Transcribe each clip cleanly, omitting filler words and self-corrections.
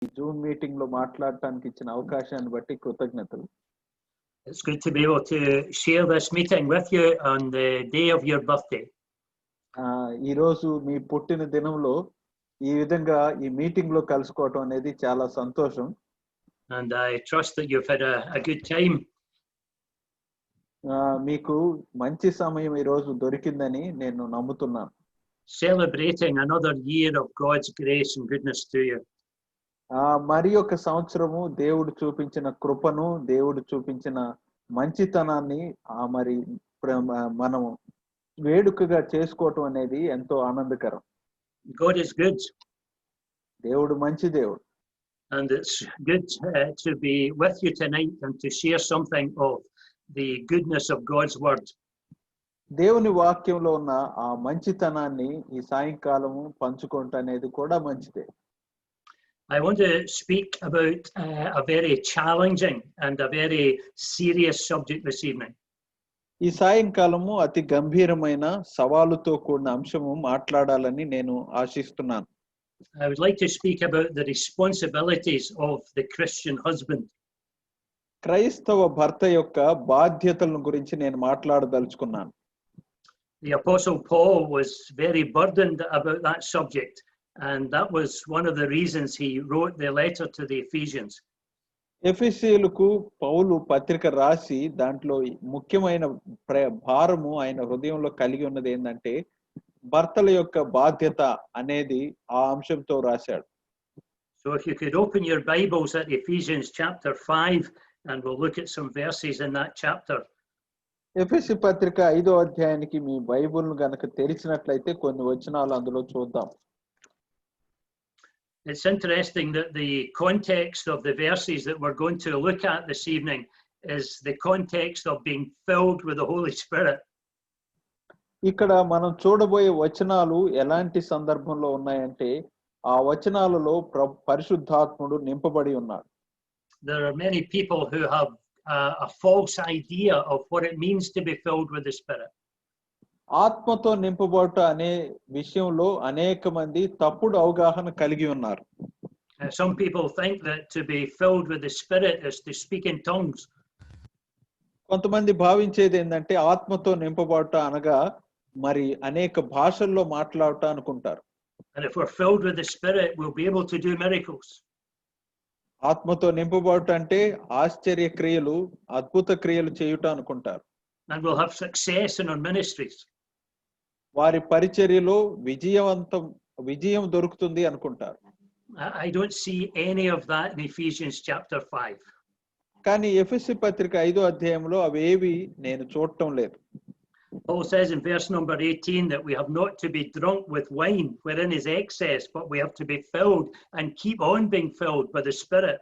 Zoom meeting లో మాట్లాడటానికి ఇచ్చిన అవకాశాన్ని బట్టి కృతజ్ఞతలు. It's good to be able to share this meeting with you on the day of your birthday. ఈ రోజు మీ పుట్టిన దినంలో ఈ విధంగా ఈ మీటింగ్ లో కలుసుకోవటం అనేది చాలా సంతోషం. And I trust that you've had a good time. మీకు మంచి సమయం ఈ రోజు దొరికిందని నేను నమ్ముతున్నాను. Celebrating another year of God's grace and goodness to you. మరి ఒక సంవత్సరము దేవుడు చూపించిన కృపను, దేవుడు చూపించిన మంచితనాన్ని మరి మనం వేడుకగా చేసుకోవటం అనేది ఎంతో ఆనందకరం. God is good. దేవుడు మంచి దేవుడు. And it's good to be with you tonight and to share something of the goodness of God's word. దేవుని వాక్యంలో ఉన్న ఆ మంచితనాన్ని ఈ సాయంకాలము పంచుకోవటం అనేది కూడా మంచిదే. I want to speak about a very challenging and a very serious subject this evening. ఈ సాయంకాలము అతి గంభీరమైన సవాలుతో కూడిన అంశము మాట్లాడాలని నేను ఆశిస్తున్నాను. I would like to speak about the responsibilities of the Christian husband. క్రైస్తవ భర్త యొక్క బాధ్యతలను గురించి నేను మాట్లాడదలుచుకున్నాను. The Apostle Paul was very burdened about that subject, and that was one of the reasons he wrote the letter to the Ephesians. ఎఫెసీయులకు పౌలు పత్రిక రాసి దాంట్లో ముఖ్యమైన భారము ఆయన హృదయంలో కలిగి ఉన్నది ఏంటంటే భర్తల యొక్క బాధ్యత అనేది ఆ అంశంతో రాశాడు. So if you could open your Bibles at Ephesians chapter 5 and we'll look at some verses in that chapter. ఎఫెసీ పత్రిక 5వ అధ్యాయానికి మీ బైబిల్ను గనుక తెరిచినట్లయితే కొన్ని వచనాలు అందులో చూద్దాం. It's interesting that the context of the verses that we're going to look at this evening is the context of being filled with the Holy Spirit. ఇక్కడ మనం చూడబోయే వచనాలు ఎలాంటి సందర్భంలో ఉన్నాయంటే ఆ వచనాలలో పరిశుద్ధాత్ముడు నింపబడి ఉన్నాడు. There are many people who have a false idea of what it means to be filled with the Spirit. ఆత్మతో నింపబడుట అనే విషయంలో అనేక మంది తప్పుడు అవగాహన కలిగి ఉన్నారు. Some people think that to be filled with the Spirit is to speak in tongues. కొంతమంది భావించేది ఏంటంటే ఆత్మతో నింపబడుట అనగా మరి అనేక భాషల్లో మాట్లాడట అనుకుంటారు. And if we're filled with the Spirit, we'll be able to do miracles. ఆత్మతో నింపబడుట అంటే ఆశ్చర్య క్రియలు, అద్భుత క్రియలు చేయుట అనుకుంటారు. And we'll have success in our ministries. వారి పరిచర్యలో విజయం దొరుకుతుంది అనుకుంటారు. I don't see any of that in Ephesians chapter 5. కానీ ఎఫెసీ పత్రిక 5వ అధ్యాయంలో అవేవి నేను చూడటం లేదు. Paul says in verse number 18 that we have not to be drunk with wine wherein is excess, but we have to be filled and keep on being filled by the Spirit.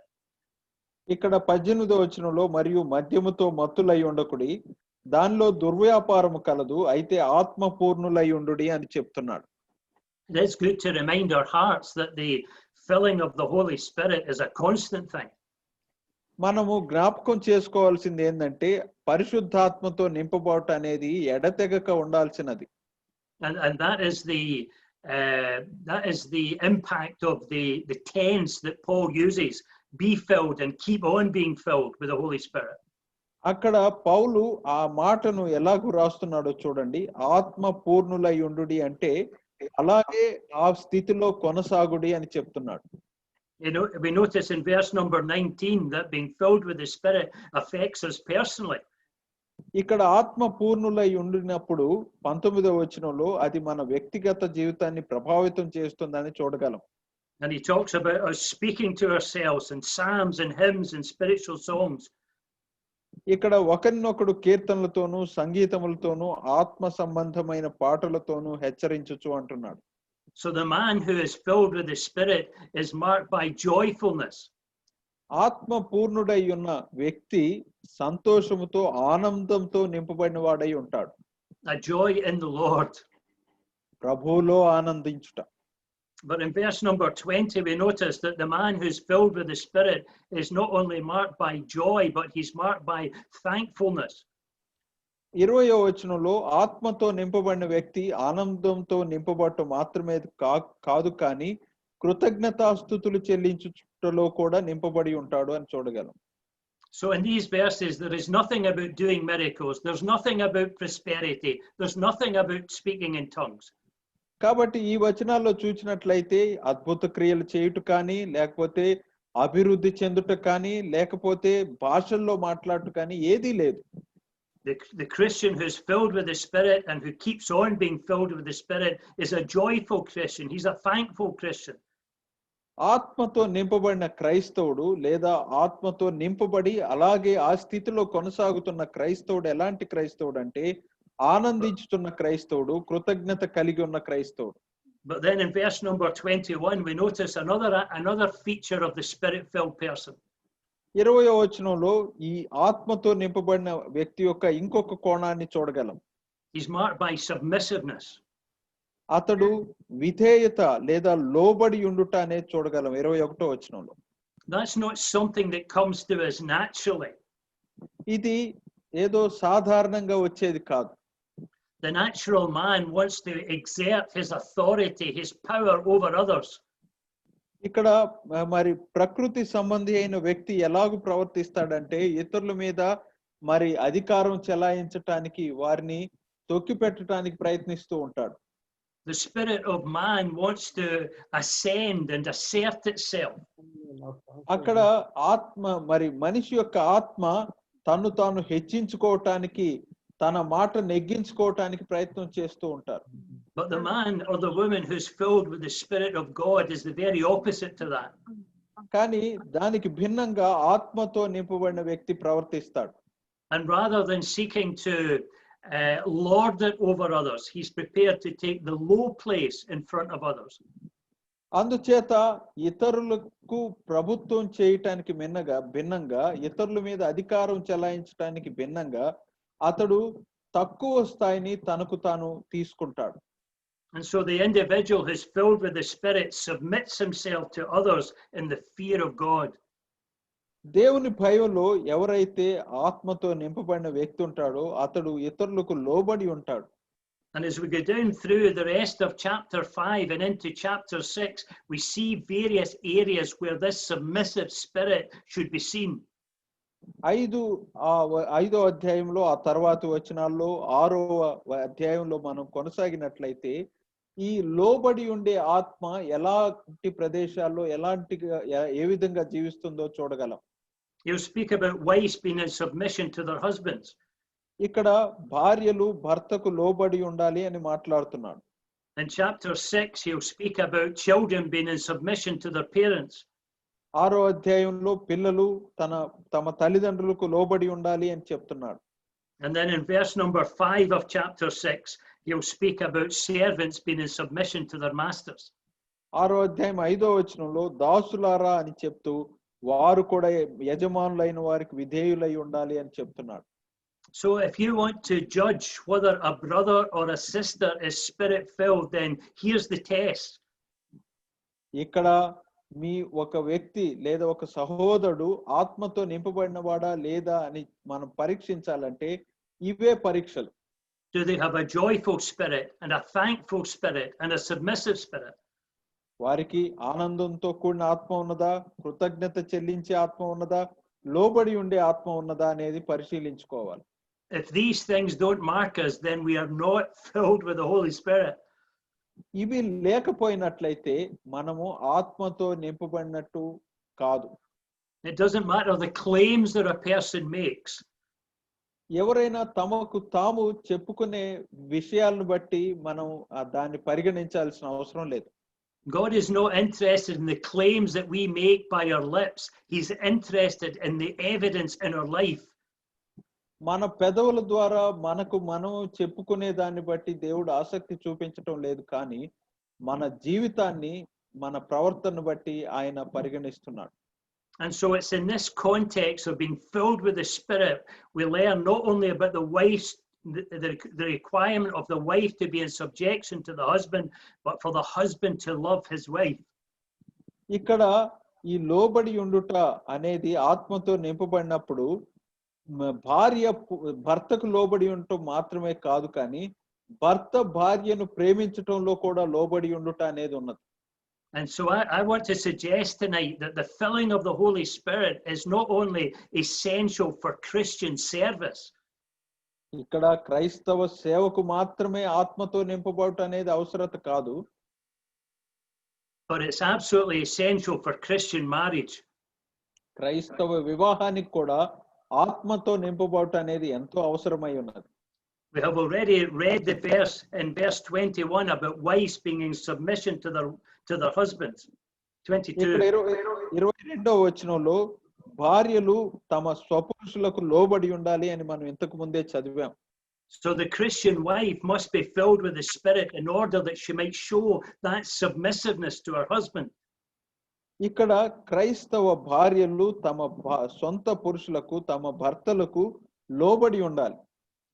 ఇక్కడ 18వ వచనంలో మరియు మద్యముతో మత్తులై ఉండకుడి, దానిలో దుర్వ్యాపారము కలదు, అయితే ఆత్మ పూర్ణులై ఉండుడి అని చెప్తున్నాడు. It is good to remind our hearts that the filling of the Holy Spirit is a constant thing. మనము జ్ఞాపకం చేసుకోవాల్సింది ఏంటంటే పరిశుద్ధాత్మతో నింపబడుట అనేది ఎడతెగక ఉండాల్సినది. And that is the impact of the tense that Paul uses, be filled and keep on being filled with the Holy Spirit. అక్కడ పౌలు ఆ మాటను ఎలాగూ రాస్తున్నాడో చూడండి. ఆత్మ పూర్ణులై ఉండుడి అంటే అలాగే ఆ స్థితిలో కొనసాగుడి అని చెప్తున్నాడు. You know, we notice in verse number 19 that being filled with the Spirit affects us personally. ఇక్కడ ఆత్మ పూర్ణులై ఉండినప్పుడు 19వ వచనంలో అది మన వ్యక్తిగత జీవితాన్ని ప్రభావితం చేస్తుందని చూడగలం. And he talks about us speaking to ourselves in psalms and hymns and spiritual songs. ఇక్కడ ఒకరినొకడు కీర్తనలతోనూ సంగీతములతోనూ ఆత్మ సంబంధమైన పాటలతోనూ హెచ్చరించుచు అంటున్నాడు. So the man who is filled with the Spirit is marked by joyfulness. ఆత్మ పూర్ణుడై ఉన్న వ్యక్తి సంతోషముతో ఆనందంతో నింపబడిన వాడై ఉంటాడు. A joy in the Lord. ప్రభువులో ఆనందించుట. But in verse number 20 we notice that the man who's filled with the Spirit is not only marked by joy, but he's marked by thankfulness. 20వ వచనంలో ఆత్మతో నింపబడిన వ్యక్తి ఆనందంతో నింపబడటం మాత్రమే కాదు, కానీ కృతజ్ఞతాస్తుతులు చెల్లించుటలో కూడా నింపబడి ఉంటాడు అని చూడగలం. So in these verses, there is nothing about doing miracles. There's nothing about prosperity. There's nothing about speaking in tongues. కాబట్టి ఈ వచనాల్లో చూసినట్లయితే అద్భుత క్రియలు చేయుట కానీ, లేకపోతే అభివృద్ధి చెందుట కానీ, లేకపోతే భాషల్లో మాట్లాడుట కానీ ఏదీ లేదు. The Christian who's filled with the Spirit and who keeps on being filled with the Spirit is a joyful Christian. He's a thankful Christian. ఆత్మతో నింపబడిన క్రైస్తవుడు లేదా ఆత్మతో నింపబడి అలాగే ఆ స్థితిలో కొనసాగుతున్న క్రైస్తవుడు ఎలాంటి క్రైస్తవుడు అంటే ఆనందించుతున్న క్రైస్తవుడు, కృతజ్ఞత కలిగి ఉన్న క్రైస్తవుడు. But then in verse number 21, we notice another feature of the Spirit-filled person. 20వ వచనంలో ఈ ఆత్మతో నింపబడిన వ్యక్తి యొక్క ఇంకొక కోణాన్ని చూడగలం. He's marked by submissiveness. అతడు విధేయత లేదా లోబడి ఉండుట అనేది చూడగలం 21వ వచనంలో. That's not something that comes to us naturally. ఇది ఏదో సాధారణంగా వచ్చేది కాదు. The natural man wants to exert his authority, his power over others. ఇక్కడ మరి ప్రకృతి సంబంధి అయిన వ్యక్తి ఎలాగూ ప్రవర్తిస్తాడంటే ఇతరుల మీద మరి అధికారం చెలాయించటానికి, వారిని తొక్కి పెట్టడానికి ప్రయత్నిస్తూ ఉంటాడు. The spirit of man wants to ascend and assert itself. అక్కడ ఆత్మ మరి మనిషి యొక్క ఆత్మ తను తాను హెచ్చించుకోవటానికి, తన మాట నెగ్గించుకోవటానికి ప్రయత్నం చేస్తూ ఉంటారు. But the man or the woman who's filled with the Spirit of God is the very opposite to that. కానీ దానికి భిన్నంగా ఆత్మతో నింపబడిన వ్యక్తి ప్రవర్తిస్తాడు. And rather than seeking to lord it over others, he's prepared to take the low place in front of others. అందుచేత ఇతరులకు ప్రభుత్వం చేయటానికి భిన్నంగా ఇతరుల మీద అధికారం చెలాయించడానికి భిన్నంగా అతడు తక్కువ స్థాయిని తనకు తాను తీసుకుంటాడు. And so the individual who's filled with the Spirit submits himself to others in the fear of God. దేవుని భయంలో ఎవరైతే ఆత్మతో నింపబడిన వ్యక్తి ఉంటాడో అతడు ఇతరులకు లోబడి ఉంటాడు. And as we go down through the rest of chapter 5 and into chapter 6, we see various areas where this submissive spirit should be seen. 5వ అధ్యాయంలో, ఆ తర్వాతి వచనాల్లో 6వ అధ్యాయంలో మనం కొనసాగినట్లయితే ఈ లోబడి ఉండే ఆత్మ ఎలాంటి ప్రదేశాల్లో ఏ విధంగా జీవిస్తుందో చూడగలం. He'll speak about wives being in submission to their husbands. ఇక్కడ భార్యలు భర్తకు లోబడి ఉండాలి అని మాట్లాడుతున్నాడు. In chapter 6, he'll speak about children being in submission to their parents. 6వ అధ్యాయంలో పిల్లలు తమ తల్లిదండ్రులకు లోబడి ఉండాలి అని చెప్తున్నాడు. And then in verse number 5 of chapter 6, he'll speak about servants being in submission to their masters. 6వ అధ్యాయం 5వ వచనంలో దాసులారా అని చెప్తూ వారు కూడా యజమానులైన వారికి విధేయులై ఉండాలి అని చెప్తున్నాడు. So if you want to judge whether a brother or a sister is spirit filled, then here's the test. ఇక్కడ మీ ఒక వ్యక్తి లేదా ఒక సహోదరుడు ఆత్మతో నింపబడిన వాడా లేదా అని మనం పరీక్షించాలంటే ఇవే పరీక్షలు. Do they have a joyful spirit and a thankful spirit and a submissive spirit? వారికి ఆనందంతో కూడిన ఆత్మ ఉన్నదా, కృతజ్ఞత చెల్లించే ఆత్మ ఉన్నదా, లోబడి ఉండే ఆత్మ ఉన్నదా అనేది పరిశీలించుకోవాలి. If these things don't mark us, then we are not filled with the Holy Spirit. ఇవి లేకపోయినట్లయితే మనము ఆత్మతో నింపబడినట్టు కాదు. It doesn't matter the claims that a person makes. ఎవరైనా తమకు తాము చెప్పుకునే విషయాలను బట్టి మనం దాన్ని పరిగణించాల్సిన అవసరం లేదు. God is not interested in the claims that we make by our lips. He's interested in the evidence in our life. మన పెదవుల ద్వారా మనం చెప్పుకునే దాన్ని బట్టి దేవుడు ఆసక్తి చూపించటం లేదు, కానీ మన జీవితాన్ని, మన ప్రవర్తనను బట్టి ఆయన పరిగణిస్తున్నాడు. And so it's in this context of being filled with the Spirit, we learn not only about the wife's the requirement of the wife to be in subjection to the husband, but for the husband to love his wife. ఇక్కడ ఈ లోబడి ఉండుట అనేది ఆత్మతో నింపబడినప్పుడు భార్య భర్తకు లోబడి ఉండటం మాత్రమే కాదు, కానీ భర్త భార్యను ప్రేమించటంలో కూడా లోబడి ఉండుట అనేది ఉన్నది. And so I want to suggest tonight that the filling of the Holy Spirit is not only essential for Christian service, ఇక్కడ క్రైస్తవ సేవకు మాత్రమే ఆత్మతో నింపబడటం అనేది అవసరత కాదు, but it's absolutely essential for Christian marriage. క్రైస్తవ వివాహానికి కూడా ఆత్మతో నింపబడటం అనేది ఎంతో అవసరమై ఉన్నది. We have already read the verse in verse 21 about wives being in submission to their husbands. 22. ఇక్కడ 22వ వచనంలో భార్యలు తమ స్వపురుషులకు లోబడి ఉండాలి అని మనం ఇంతకు ముందే చదివాం. So the Christian wife must be filled with the Spirit in order that she might show that submissiveness to her husband. ఇక్కడ క్రైస్తవ భార్యలు తమ సొంత పురుషులకు తమ భర్తలకు లోబడి ఉండాలి.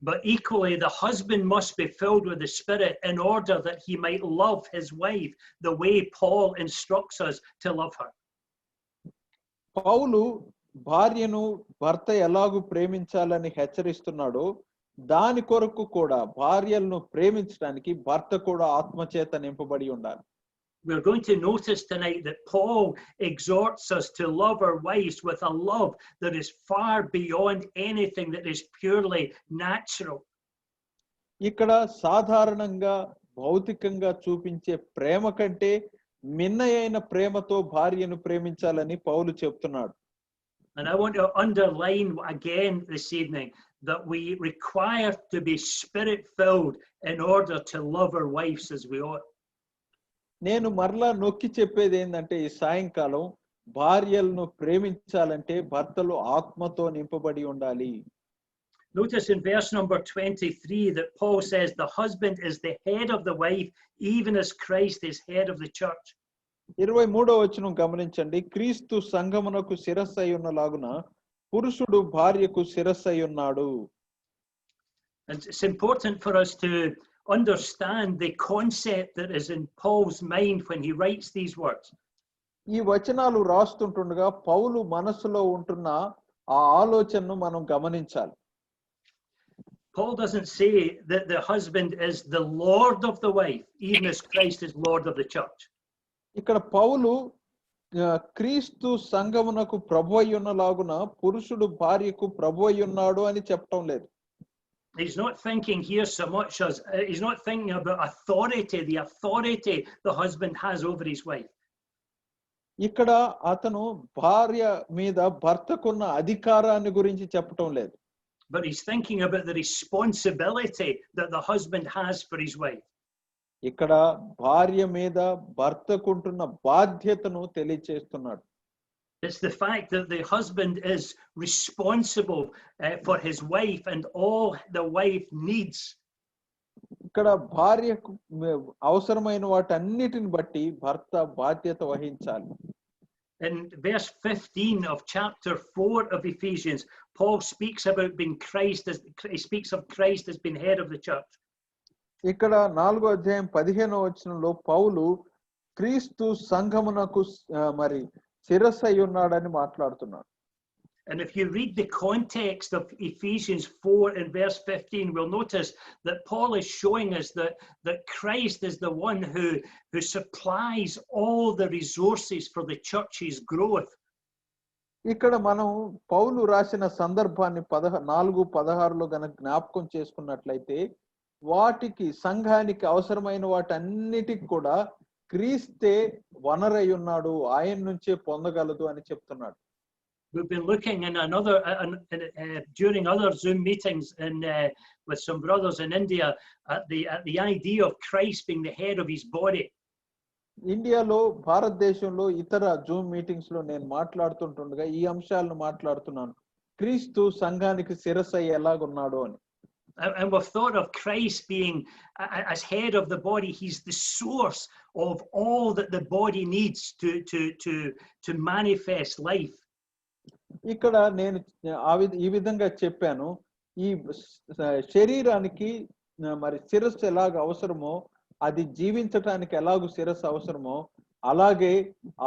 But equally, the husband must be filled with the Spirit in order that he might love his wife the way Paul instructs us to love her. పౌలు భార్యను భర్త ఎలాగూ ప్రేమించాలని హెచ్చరిస్తున్నాడో దాని కొరకు కూడా భార్యలను ప్రేమించడానికి భర్త కూడా ఆత్మచేత నింపబడి ఉండాలి. We're going to notice tonight that Paul exhorts us to love our wives with a love that is far beyond anything that is purely natural. ఇక్కడ సాధారణంగా భౌతికంగా చూపించే ప్రేమ కంటే మిన్నయైన ప్రేమతో భార్యను ప్రేమించాలని పౌలు చెప్తున్నాడు. And I want to underline again this evening that we require to be Spirit-filled in order to love our wives as we ought. నేను మరలా నొక్కి చెప్పేది ఏంటంటే ఈ సాయంకాలం భార్యలను ప్రేమించాలంటే భర్తలు ఆత్మతో నింపబడి ఉండాలి. Notice in verse number 23 that Paul says the husband is the head of the wife, even as Christ is head of the church. 23వ వచనం గమనించండి. క్రీస్తు సంఘమునకు శిరస్సు అయి ఉన్నలాగున పురుషుడు భార్యకు శిరస్సు అయి ఉన్నాడు. And it's important for us to understand the concept that is in Paul's mind when he writes these words. ఈ వచనాలు రాస్తుంటుండగా పౌలు మనసులో ఉంటున్న ఆ ఆలోచనను మనం గమనించాలి. Paul doesn't say that the husband is the Lord of the wife, even as Christ is Lord of the church. ఇక్కడ పౌలు క్రీస్తు సంఘమునకు ప్రభు అయి ఉన్నలాగున పురుషుడు భార్యకు ప్రభు అయి ఉన్నాడు అని చెప్పటం లేదు. He's not thinking here so much as he's not thinking about authority, the authority the husband has over his wife. ఇక్కడ అతను భార్య మీద భర్తకున్న అధికారాన్ని గురించి చెప్పటం లేదు. But he's thinking about the responsibility that the husband has for his wife. ఇక్కడ భార్య మీద భర్తకుంటున్న బాధ్యతను తెలియచేస్తున్నాడు. It's the fact that the husband is responsible for his wife and all the wife needs. ఇక్కడ భార్యకు అవసరమైన వాటన్నిటిని బట్టి భర్త బాధ్యత వహించాలి. In verse 15 of chapter 4 of Ephesians, Paul speaks about being he speaks of Christ as being head of the church. ఇక్కడ 4వ అధ్యాయం 15వ వచనంలో పౌలు క్రీస్తు సంఘమునకు మరి శిరస్సు అయి ఉన్నాడని మాట్లాడుతున్నాడు. And if you read the context of Ephesians 4 and verse 15, we'll notice that Paul is showing us that Christ is the one who supplies all the resources for the church's growth. ఇక్కడ మనం పౌలు రాసిన సందర్భాన్ని 4:16లో గనక జ్ఞాపకం చేసుకున్నట్లయితే వాటికి సంఘానికి అవసరమైన వాటన్నిటికి కూడా క్రీస్తే వనరై ఉన్నాడు, ఆయన నుంచే పొందగలదు అని చెప్తున్నాడు. We've been looking in during other Zoom meetings with some brothers in India at the idea of Christ being the head of his body. ఇండియాలో భారతదేశంలో ఇతర జూమ్ మీటింగ్స్ లో నేను మాట్లాడుతుంటుండగా ఈ అంశాలను మాట్లాడుతున్నాను. క్రీస్తు సంఘానికి శిరస్సు అయి ఎలాగున్నాడు అని. And we've thought of Christ being as head of the body. He's the source of all that the body needs to manifest life. ఇక్కడ నేను ఈ విధంగా చెప్పాను. ఈ శరీరానికి మరి శిరస్సు ఎలాగ అవసరమో, అది జీవించటానికి ఎలాగూ శిరస్సు అవసరమో, అలాగే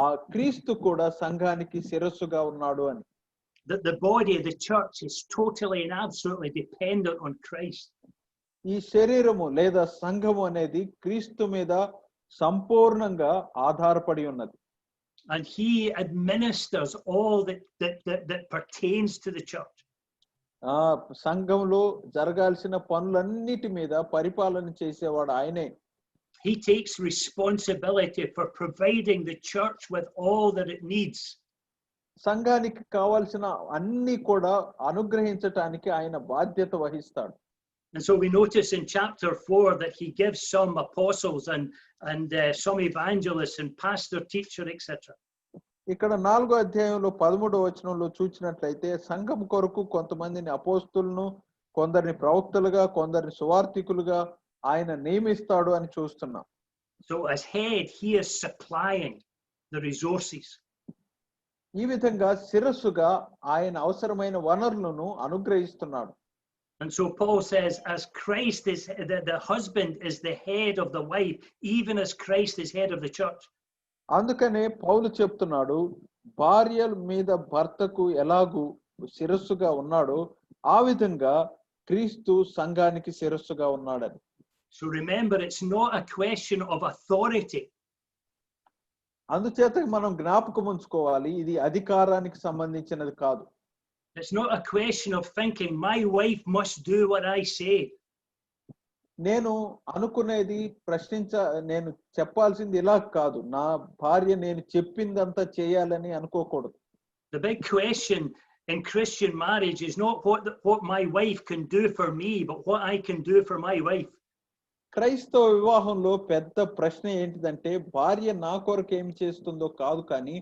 ఆ క్రీస్తు కూడా సంఘానికి శిరస్సుగా ఉన్నాడు అని. That the body of the church is totally and absolutely dependent on Christ. ఈ శరీరము లేదా సంఘము అనేది క్రీస్తు మీద సంపూర్ణంగా ఆధారపడి ఉన్నది. And he administers all that pertains to the church. సంఘంలో జరగాల్సిన పనులన్నిటి మీద పరిపాలన చేసేవాడు ఆయనే. He takes responsibility for providing the church with all that it needs. సంఘానికి కావాల్సిన అన్ని కూడా అనుగ్రహించటానికి ఆయన బాధ్యత వహిస్తాడు. And so we notice in chapter 4 that he gives some apostles and some evangelists and pastor, teacher, etc. ఇక్కడ 4వ అధ్యాయంలో 13వ వచనంలో చూచినట్లయితే సంఘం కొరకు కొంతమందిని అపోస్తులను, కొందరిని ప్రవక్తలుగా, కొందరిని సువార్తికులుగా ఆయన నియమిస్తాడు అని చూస్తున్నాం. So as head, he is supplying the resources. ఈ విధంగా శిరస్సుగా ఆయన అవసరమైన వనరులను అనుగ్రహిస్తున్నాడు. And so Paul says, as Christ is, the husband is the head of the wife, even as Christ is head of the church. అందుకనే పౌలు చెప్తున్నాడు, భార్య మీద భర్తకు ఎలాగూ శిరస్సుగా ఉన్నాడో ఆ విధంగా క్రీస్తు సంఘానికి శిరస్సుగా ఉన్నాడని. So remember, it's not a question of authority. అందుచేత మనం జ్ఞాపకం ఉంచుకోవాలి, ఇది అధికారానికి సంబంధించినది కాదు. It's not a question of thinking my wife must do what I say. నేను అనుకునేది నేను చెప్పాల్సింది ఇలా కాదు, నా భార్య నేను చెప్పిందంతా చేయాలని అనుకోకూడదు. The big question in Christian marriage is not what my wife can do for me, but what I can do for my wife. క్రైస్తవ వివాహంలో పెద్ద ప్రశ్న ఏంటిదంటే, భార్య నా కొరకు ఏమి చేస్తుందో కాదు, కానీ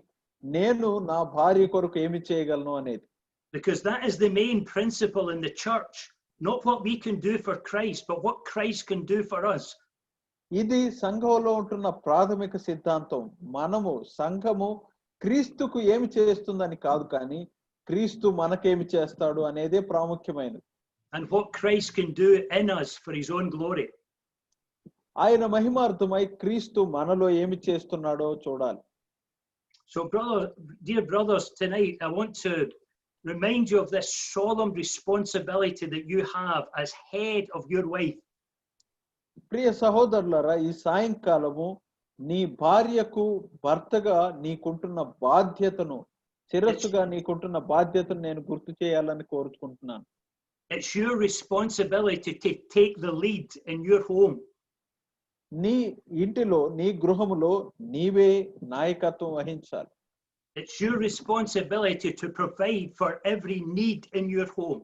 నేను నా భార్య కొరకు ఏమి చేయగలను అనేది. Because that is the main principle in the church, not what we can do for Christ, but what Christ can do for us. ఇది సంఘంలో ఉంటున్న ప్రాథమిక సిద్ధాంతం. సంఘము క్రీస్తుకు ఏమి చేస్తుందని కాదు, కానీ క్రీస్తు మనకేమి చేస్తాడు అనేదే ప్రాముఖ్యమైనది. And what Christ can do in us for his own glory. ఆయన మహిమార్థమై క్రీస్తు మనలో ఏమి చేస్తున్నాడో చూడాలి. So dear brothers, tonight I want to remind you of this solemn responsibility that you have as head of your wife. ప్రియ సహోదరులారా, ఈ సాయంకాలము నీ భార్యకు భర్తగా నీకుంటున్న బాధ్యతను, శిరస్సుగా నీకుంటున్న బాధ్యతను నేను గుర్తు చేయాలని కోరుకుంటున్నాను. It's your responsibility to take the lead in your home. నీ ఇంటిలో, నీ గృహములో నీవే నాయకత్వం వహించాలి. It's your responsibility to provide for every need in your home.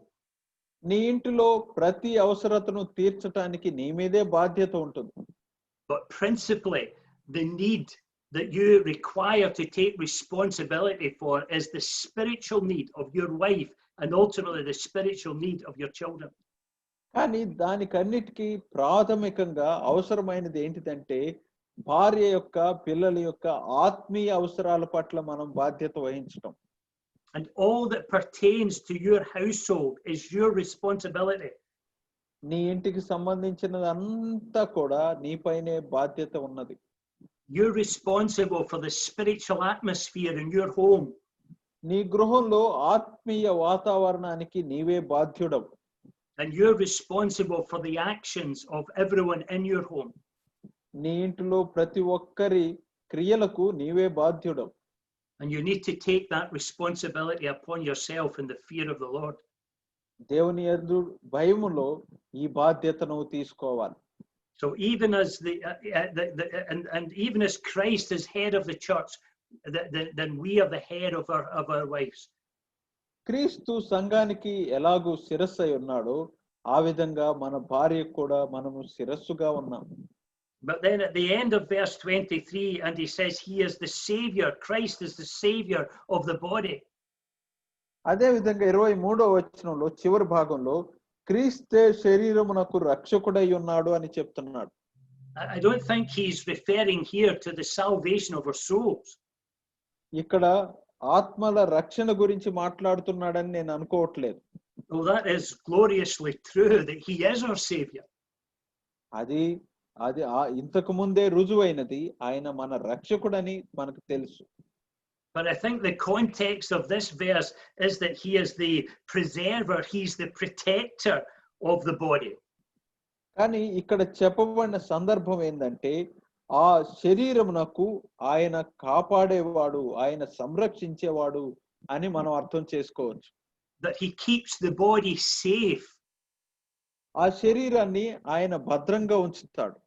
నీ ఇంటిలో ప్రతి అవసరతను తీర్చడానికి నీ మీదే బాధ్యత ఉంటుంది. But principally, the need that you require to take responsibility for is the spiritual need of your wife and ultimately the spiritual need of your children. కానీ దానికన్నిటికీ ప్రాథమికంగా అవసరమైనది ఏంటిదంటే, భార్య యొక్క, పిల్లల యొక్క ఆత్మీయ అవసరాల పట్ల మనం బాధ్యత వహించడం. And all that pertains to your household is your responsibility. నీ ఇంటికి సంబంధించినదంతా కూడా నీపైనే బాధ్యత ఉన్నది. You're responsible for the spiritual atmosphere in your home. నీ గృహంలో ఆత్మీయ వాతావరణానికి నీవే బాధ్యుడవు. And you're responsible for the actions of everyone in your home. నీ ఇంటిలో ప్రతి ఒక్కరి క్రియలకు నీవే బాధ్యుడవు. And you need to take that responsibility upon yourself in the fear of the Lord. దేవుని యందు భయములో ఈ బాధ్యతను తీసుకోవాలి. So even as and even as Christ is head of the church, then we are the head of our wives. క్రీస్తు సంఘానికి ఎలాగూ శిరస్సు అయి ఉన్నాడో ఆ విధంగా మన భార్యకు కూడా మనము శిరస్సుగా ఉన్నాం. But then at the end of verse 23, and he says he is the savior, Christ is the savior of the body. అదే విధంగా 23వ వచనంలో చివరి భాగంలో క్రీస్తే శరీరమునకు రక్షకుడై ఉన్నాడు అని చెప్తున్నాడు. I don't think he's referring here to the salvation of our souls. ఇక్కడ ఆత్మల రక్షణ గురించి మాట్లాడుతున్నాడని నేను అనుకోవట్లేదు. Well, that is gloriously true that he is our savior. అది ఇంతకు ముందే రుజువైనది, ఆయన మన రక్షకుడని మనకు తెలుసు. But I think the context of this verse is that he is the preserver, he's the protector of the body. కానీ ఇక్కడ చెప్పబడిన సందర్భం ఏంటంటే ఆ శరీరమునకు ఆయన కాపాడేవాడు, ఆయన సంరక్షించేవాడు అని మనం అర్థం చేసుకోవచ్చు. that he keeps the body safe. ఆ శరీరాన్ని ఆయన భద్రంగా ఉంచుతాడు.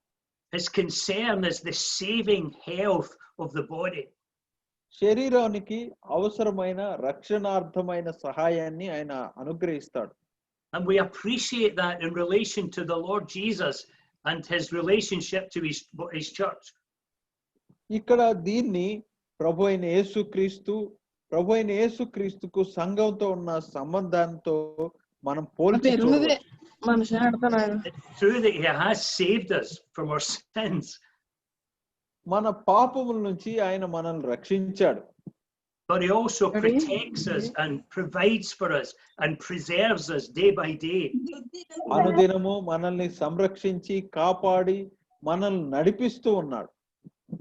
His concern is the saving health of the body. శరీరానికి అవసరమైన రక్షణార్థమైన సహాయాన్ని ఆయన అనుగ్రహిస్తాడు. And we appreciate that in relation to the Lord Jesus and his relationship to his church. ఇక్కడ దీన్ని ప్రభు అయిన యేసుక్రీస్తుకు సంఘంతో ఉన్న సంబంధంతో మనం పోల్చి చూడవచ్చు. It's true that he has saved us from our sins. మన పాపముల నుంచి ఆయన మనల్ని రక్షించాడు. But he also protects us and provides for us and preserves us day by day. అనుదినము మనల్ని సంరక్షించి కాపాడి మనల్ని నడిపిస్తూ ఉన్నాడు.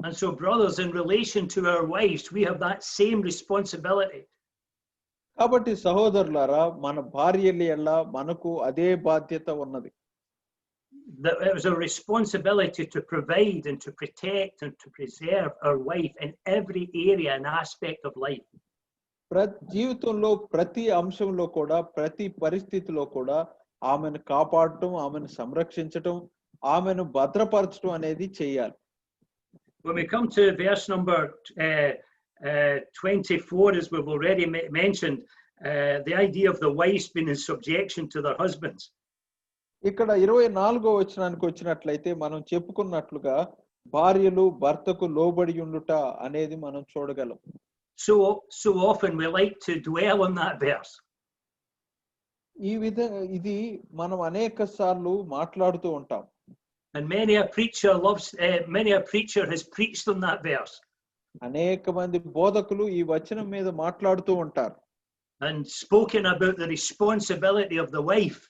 And so, brothers, in relation to our wives, we have that same responsibility. కాబట్టి సహోదరులారా, మన భార్యల ఎడల మనకు అదే బాధ్యత ఉన్నది. That it was a responsibility to provide and to protect and to preserve our wife in every area and aspect of life. జీవితంలో ప్రతి అంశంలో కూడా, ప్రతి పరిస్థితిలో కూడా ఆమెను కాపాడటం, ఆమెను సంరక్షించటం, ఆమెను భద్రపరచడం అనేది చేయాలి. When we come to verse number 24, as we've already mentioned, the idea of the wives being in subjection to their husbands. ఇక్కడ 24వ వచనానికి వచ్చినట్లయితే మనం చెప్పుకున్నట్లుగా భార్యలు భర్తకు లోబడి ఉండుట అనేది మనం చూడగలం. So often we like to dwell on that verse. ఇది మనం అనేక సార్లు మాట్లాడుతూ ఉంటాం. And many a preacher has preached on that verse. అనేక మంది బోధకులు ఈ వచనం మీద మాట్లాడుతూ ఉంటారు. And spoken about the responsibility of the wife.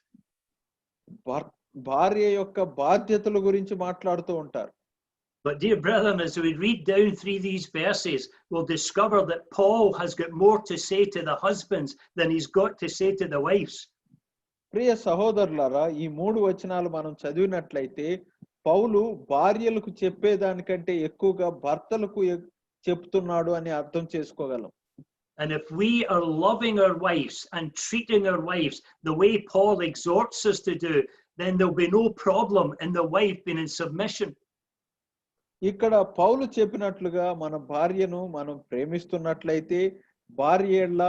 భార్య యొక్క బాధ్యతల గురించి మాట్లాడుతూ ఉంటారు. But dear brethren, as we read down through these verses, we'll discover that Paul has got more to say to the husbands than he's got to say to the wives. ప్రియ సహోదరులారా, ఈ 3 వచనాలు మనం చదివినట్లయితే పౌలు భార్యలకు చెప్పేదానికంటే ఎక్కువగా భర్తలకు చెప్తున్నాడు అని అర్థం చేసుకోగలం. And if we are loving our wives and treating our wives the way Paul exhorts us to do, then there'll be no problem in the wife being in submission. ఇక్కడ పౌలు చెప్పినట్లుగా మన భార్యను మనం ప్రేమిస్తున్నట్లయితే, భార్యల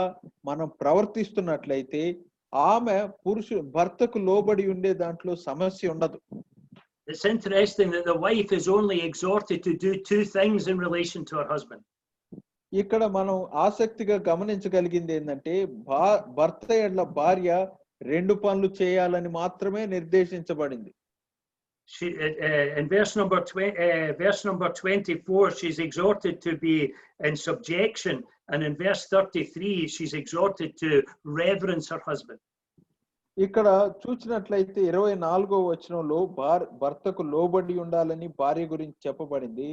మనం ప్రవర్తిస్తున్నట్లయితే ఆమె భర్తకు లోబడి ఉండే దాంట్లో సమస్య ఉండదు. It's interesting that the wife is only exhorted to do 2 things in relation to her husband. ఇక్కడ మనం ఆసక్తిగా గమనించగలిగింది ఏంటంటే భర్త ఎడల భార్య 2 పనులు చేయాలని మాత్రమే నిర్దేశించబడింది. In verse number 24, she's exhorted to be in subjection, and in verse 33, she's exhorted to reverence her husband. ఇక్కడ చూసినట్లయితే 24వ వచనంలో భర్తకు లోబడి ఉండాలని భార్య గురించి చెప్పబడింది.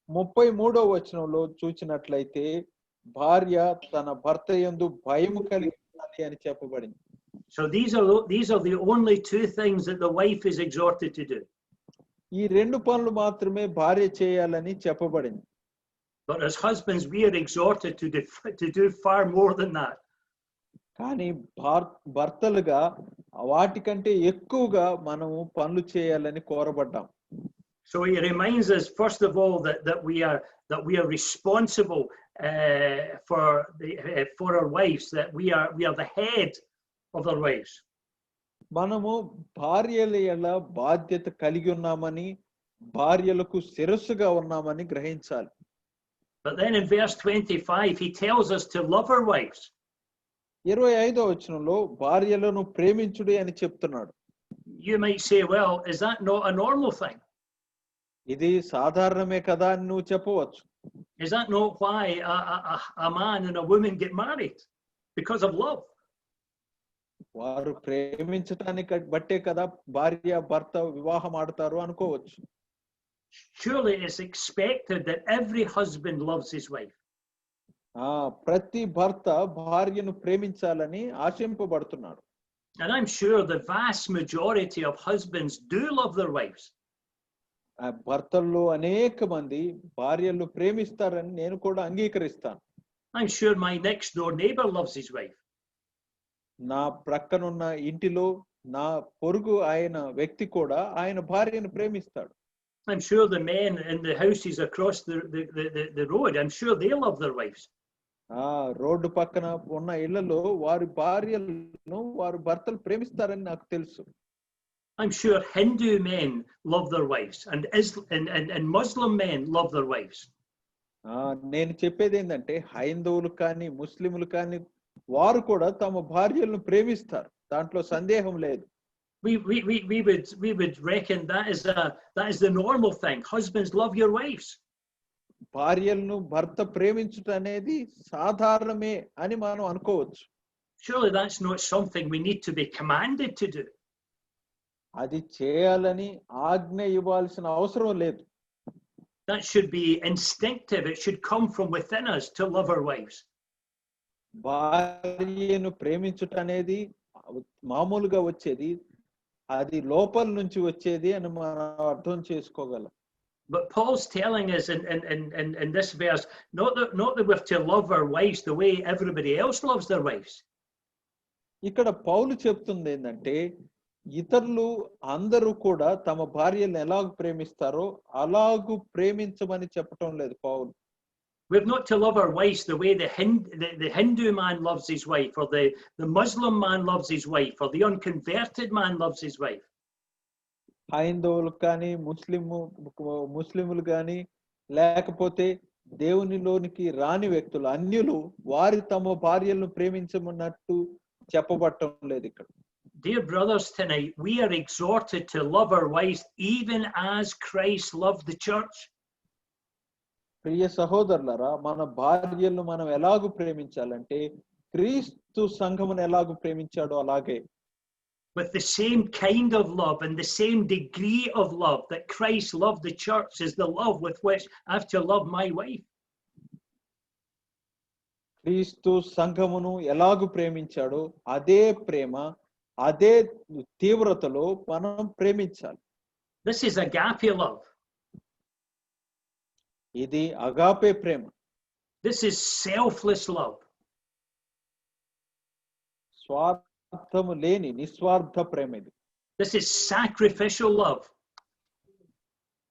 33వ వచనంలో చూసినట్లయితే భార్య తన భర్త యందు భయము కలిగి ఉండాలి అని చెప్పబడింది. So these are the only 2 things that the wife is exhorted to do. ఈ 2 పనులు మాత్రమే భార్య చేయాలని చెప్పబడింది. But as husbands, we are exhorted to do far more than that. కానీ భర్తలుగా వాటికంటే ఎక్కువగా మనము పనులు చేయాలని కోరబడ్డాం. So he reminds us, first of all, that we are responsible for our wives, that we are the head of our wives. మనము భార్యల ఎలా బాధ్యత కలిగి ఉన్నామని, భార్యలకు శిరస్సుగా ఉన్నామని గ్రహించాలి. But then in verse 25, he tells us to love our wives. 25వ వచనంలో భార్యలను ప్రేమించుడి అని చెప్తున్నాడు. You might say, well, is that not a normal thing? ఇది సాధారణమే కదా అని నువ్వు చెప్పవచ్చు. Is that not why a man and a woman get married? Because of love. వారు ప్రేమించటానికి బట్టే కదా భార్య భర్త వివాహం ఆడతారు అనుకోవచ్చు. Surely it's expected that every husband loves his wife. ప్రతి భర్త భార్యను ప్రేమించాలని ఆశింపబడుతున్నాడు. And I'm sure the vast majority of husbands do love their wives. ఆ భర్తల్లో అనేక మంది భార్యలు ప్రేమిస్తారని నేను కూడా అంగీకరిస్తాను. I'm sure my next door neighbor loves his wife. నా ప్రక్కనున్న ఇంటిలో నా పొరుగు ఆయన వ్యక్తి కూడా ఆయన భార్యను ప్రేమిస్తాడు. I'm sure the men in the houses across the road, I'm sure they love their wives. ఆ రోడ్డు పక్కన ఉన్న ఇళ్లలో వారి భార్యలను వారి భర్తలు ప్రేమిస్తారని నాకు తెలుసు. I'm sure Hindu men love their wives, and Muslim men love their wives. నేను చెప్పేది ఏంటంటే హైందవులు కానీ ముస్లింలు కానీ వారు కూడా తమ భార్యలను ప్రేమిస్తారు, దాంట్లో సందేహం లేదు. We would reckon that is the normal thing. Husbands, love your wives. భార్యలను భర్త ప్రేమించుట అనేది సాధారణమే అని మనం అనుకోవచ్చు. Surely that's not something we need to be commanded to do. అది చేయాలని ఆజ్ఞ ఇవ్వాల్సిన అవసరం లేదు. That should be instinctive. It should come from within us to love our wives. భార్యను ప్రేమించుట అనేది మామూలుగా వచ్చేది, అది లోపల నుంచి వచ్చేది అని మనం అర్థం చేసుకోగలం. But Paul's telling us in this verse, not that we're to love our wives the way everybody else loves their wives. ఇక్కడ పౌలు చెప్తుంది ఏంటంటే ఇతరులు అందరూ కూడా తమ భార్యలను ఎలాగ ప్రేమిస్తారో అలాగూ ప్రేమించమని చెప్పటం లేదు పౌలు. We're not to love our wives the way the Hindu man loves his wife, or the Muslim man loves his wife, or the unconverted man loves his wife. హైందవులు కానీ ముస్లిములు కానీ లేకపోతే దేవునిలోనికి రాని వ్యక్తులు అన్యులు వారి తమ భార్యలను ప్రేమించమన్నట్టు చెప్పబట్టం లేదు ఇక్కడ. Dear brothers, tonight we are exhorted to love our wives even as Christ loved the church. ప్రియ సహోదరులారా, మన భార్యలను మనం ఎలాగూ ప్రేమించాలంటే క్రీస్తు సంఘమును ఎలాగూ ప్రేమించాడో అలాగే. With the same kind of love and the same degree of love that Christ loved the church is the love with which I have to love my wife. క్రీస్తు సంఘమును ఎలాగూ ప్రేమించాడో అదే ప్రేమ, అదే తీవ్రతలో మనం ప్రేమించాలి. This is agape love. ఇది agape Prema. This is selfless love. స్వార్థము లేని నిస్వార్థ ప్రేమ ఇది. This is sacrificial love.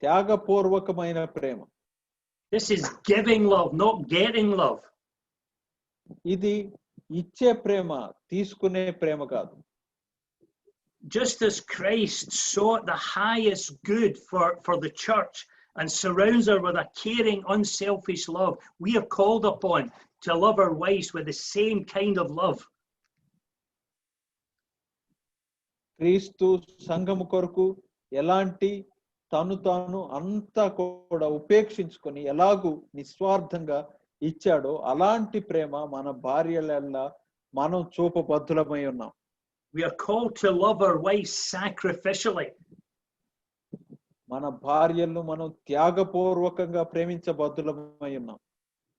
త్యాగపూర్వకమైన Prema. This is giving love, not getting love. ఇది ఇచ్చే ప్రేమ, తీసుకునే ప్రేమ కాదు. Just as Christ sought the highest good for the church and surrounds her with a caring, unselfish love, we are called upon to love our wives with the same kind of love. క్రీస్తు సంఘము కొరకు ఎలాంటి తాను అంతా కూడా ఉపేక్షించుకొని ఎలాగూ నిస్వార్థంగా ఇచ్చాడో అలాంటి ప్రేమ మన భార్యలల్లా మనం చూపబద్ధులమై ఉన్నాం. We are called to love our wives sacrificially. మన భార్యలను మనం త్యాగపూర్వకంగా ప్రేమించబద్ధులమై ఉన్నాం.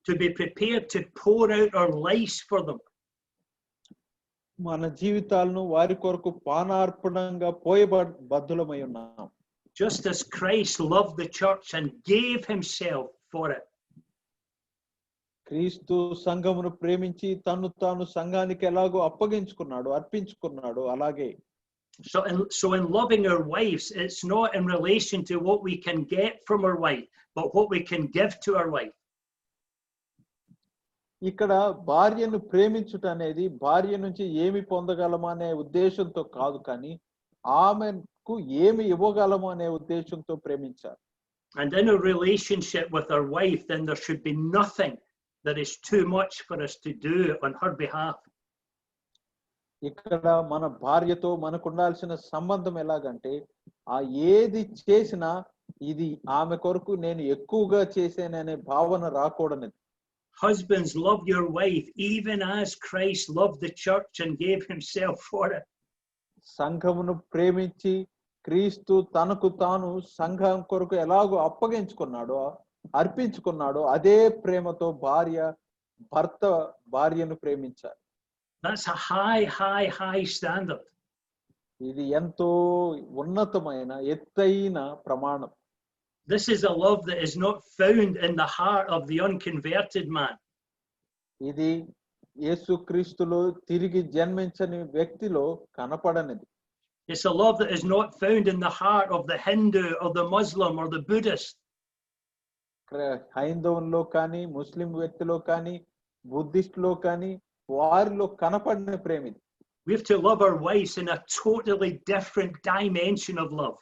To be prepared to pour out our lives for them. మన జీవితాలను వారి కొరకు పానార్పణంగా పోయబద్ధులమై ఉన్నాం. Just as Christ loved the church and gave himself for it. క్రీస్తు సంఘమును ప్రేమించి తాను సంఘానికి ఎలాగో అప్పగించుకున్నాడు, అర్పించుకున్నాడు అలాగే. So in loving our wives, it's not in relation to what we can get from our wife, but what we can give to our wife. ఇక్కడ భార్యను ప్రేమించుట అనేది భార్య నుంచి ఏమి పొందగలమా అనే ఉద్దేశంతో కాదు, కానీ ఆమెకు ఏమి ఇవ్వగలము అనే ఉద్దేశంతో ప్రేమించాలి. And in a relationship with our wife, then there should be nothing that is too much for us to do on her behalf. ఇక్కడ మన భార్యతో మనకు ఉండాల్సిన సంబంధం ఎలాగంటే ఏది చేసినా ఇది ఆమె కొరకు నేను ఎక్కువగా చేశాననే భావన రాకూడదు. Husbands, love your wife even as Christ loved the church and gave himself for it. సంఘమును ప్రేమించి క్రీస్తు తనకు తాను సంఘం కొరకు ఎలాగో అప్పగించుకున్నాడో, అర్పించుకున్నాడో అదే ప్రేమతో భర్త భార్యను ప్రేమించాలి. That's a high standard. ఇది ఎంతో ఉన్నతమైన ఎత్తైన ప్రమాణం. This is a love that is not found in the heart of the unconverted man. ఇది యేసుక్రీస్తులో తిరిగి జన్మించని వ్యక్తిలో కనపడనిది. It's a love that is not found in the heart of the Hindu or the Muslim or the Buddhist. హైందవుల్లో కానీ ముస్లిం వ్యక్తిలో కానీ బుద్ధిస్టులో కానీ వారిలో కనపడిన ప్రేమ ఇది. We have to love our wives in a totally different dimension of love.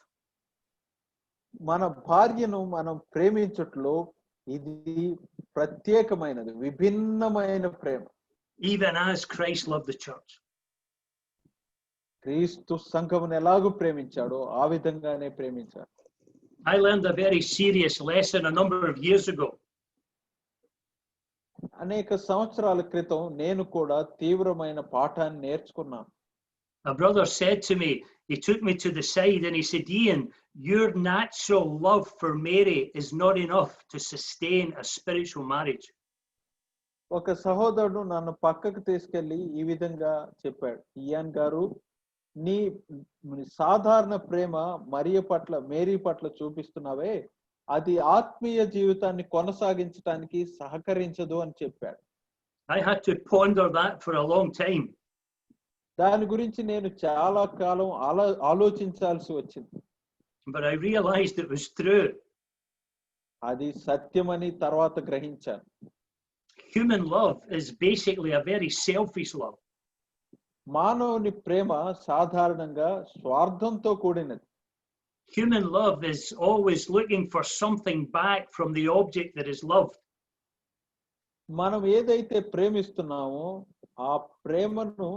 మన భార్యను మనం ప్రేమించట్లో ఇది ప్రత్యేకమైనది, విభిన్నమైన ప్రేమ. Even as Christ loved the church. క్రీస్తు సంఘమును ఎలాగూ ప్రేమించాడో ఆ విధంగానే ప్రేమించాడు. I learned a very serious lesson a number of years ago. అనేక సంవత్సరాల క్రితం నేను కూడా తీవ్రమైన పాఠాన్ని నేర్చుకున్నాను. A brother said to me, he took me to the side and he said, Ian, your natural love for Mary is not enough to sustain a spiritual marriage. ఒక సహోదరుడు నన్ను పక్కకు తీసుకెళ్లి ఈ విధంగా చెప్పాడు, ఇయాన్ గారు, నీ సాధారణ ప్రేమ మేరీ పట్ల చూపిస్తున్నావే, అది ఆత్మీయ జీవితాన్ని కొనసాగించడానికి సహకరించదు అని చెప్పాడు. I had to ponder that for a long time. దాని గురించి నేను చాలా కాలం ఆలోచించాల్సి వచ్చింది. But I realized it was true. అది సత్యమని తర్వాత గ్రహించాను. Human love is basically a very selfish love. మానవుని ప్రేమ సాధారణంగా స్వార్థంతో కూడినది. Human love is always looking for something back from the object that is loved. మనం ఏదైతే ప్రేమిస్తున్నామో ఆ ప్రేమను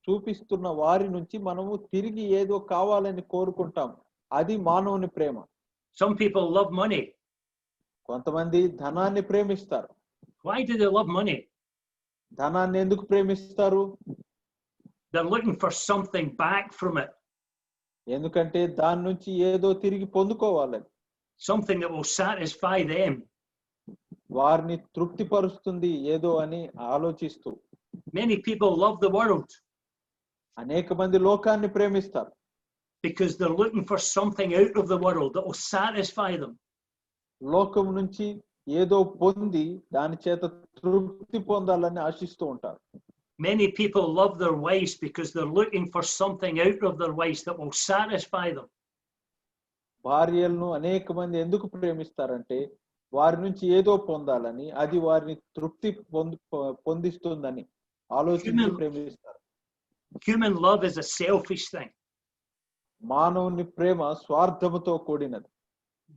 చూపిస్తున్న వారి నుంచి మనము తిరిగి ఏదో కావాలని కోరుకుంటాం. అది మానవుని ప్రేమ. Some people love money. కొంతమంది ధనాన్ని ప్రేమిస్తారు. Why do they love money? ధనాన్ని ఎందుకు ప్రేమిస్తారు? They're looking for something back from it. ఎందుకంటే దాని నుంచి ఏదో తిరిగి పొందుకోవాలని. Something that will satisfy them. వారిని తృప్తిపరుస్తుంది ఏదో అని ఆలోచిస్తూ. Many people love the world. అనేక మంది లోకాన్ని ప్రేమిస్తారు. Because they're looking for something out of the world that will satisfy them. లోకం నుంచి ఏదో పొంది దాని చేత తృప్తి పొందాలని ఆశిస్తూ ఉంటారు. Many people love their wives because they're looking for something out of their wives that will satisfy them. భార్యలను అనేక మంది ఎందుకు ప్రేమిస్తారంటే వారి నుంచి ఏదో పొందాలని, అది వారిని తృప్తి పొందిస్తుందని ఆలోచించి ప్రేమిస్తారు. Human love is a selfish thing. మానవుని ప్రేమ స్వార్థముతో కూడినది.